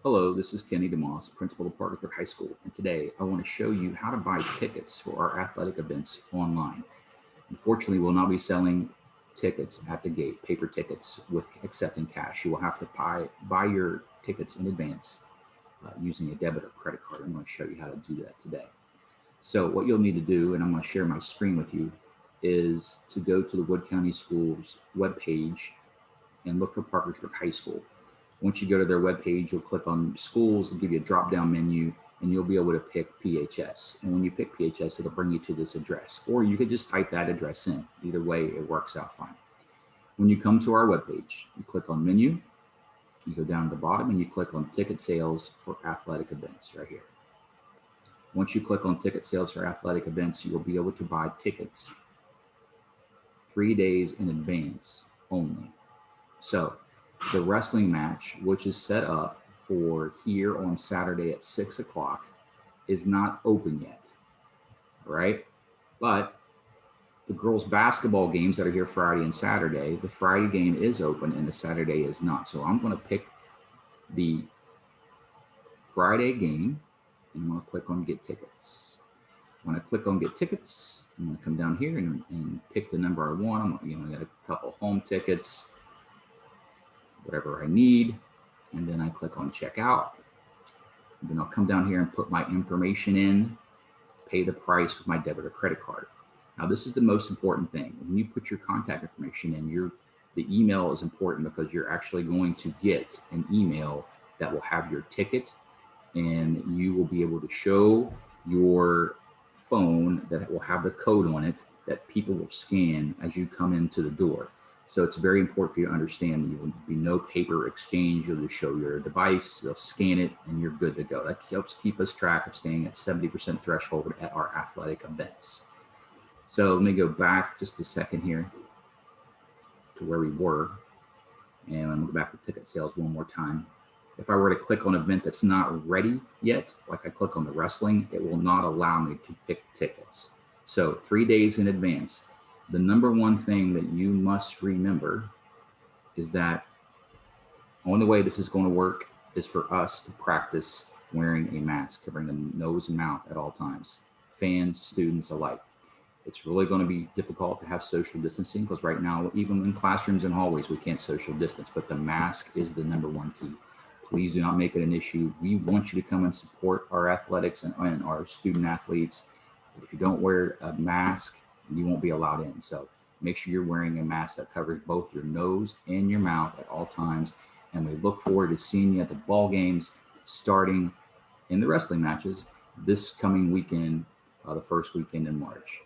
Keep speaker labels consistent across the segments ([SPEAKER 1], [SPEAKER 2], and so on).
[SPEAKER 1] Hello, this is Kenny DeMoss, principal of Parkersburg High School, and today I want to show you how to buy tickets for our athletic events online. Unfortunately, we'll not be selling tickets at the gate, paper tickets with accepting cash. You will have to buy your tickets in advance using a debit or credit card. I'm going to show you how to do that today. So what you'll need to do, and I'm going to share my screen with you, is to go to the Wood County Schools webpage and look for Parkersburg High School. Once you go to their webpage, you'll click on schools, it'll give you a drop down menu, and you'll be able to pick PHS. And when you pick PHS, it'll bring you to this address. Or you could just type that address in. Either way, it works out fine. When you come to our webpage, you click on menu, you go down to the bottom, and you click on ticket sales for athletic events right here. Once you click on ticket sales for athletic events, you will be able to buy tickets 3 days in advance only. So the wrestling match, which is set up for here on Saturday at 6 o'clock, is not open yet. All right. But the girls' basketball games that are here Friday and Saturday, the Friday game is open and the Saturday is not. So I'm going to pick the Friday game and I'm going to click on get tickets. When I click on get tickets, I'm going to come down here and pick the number I want. I got a couple home tickets, whatever I need, and then I click on checkout. Then I'll come down here and put my information in, pay the price with my debit or credit card. Now this is the most important thing. When you put your contact information in, the email is important because you're actually going to get an email that will have your ticket, and you will be able to show your phone that will have the code on it that people will scan as you come into the door. So it's very important for you to understand that there will be no paper exchange. You'll just show your device, they'll scan it, and you're good to go. That helps keep us track of staying at 70% threshold at our athletic events. So let me go back just a second here to where we were. And I'm going to go back to ticket sales one more time. If I were to click on an event that's not ready yet, like I click on the wrestling, it will not allow me to pick tickets. So 3 days in advance. The number one thing that you must remember is that the only way this is going to work is for us to practice wearing a mask, covering the nose and mouth at all times, fans, students alike. It's really going to be difficult to have social distancing because right now, even in classrooms and hallways, we can't social distance, but the mask is the number one key. Please do not make it an issue. We want you to come and support our athletics and our student athletes. If you don't wear a mask, you won't be allowed in. So make sure you're wearing a mask that covers both your nose and your mouth at all times. And we look forward to seeing you at the ball games starting in the wrestling matches this coming weekend, the first weekend in March.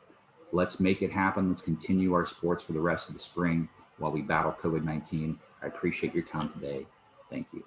[SPEAKER 1] Let's make it happen. Let's continue our sports for the rest of the spring while we battle COVID-19. I appreciate your time today. Thank you.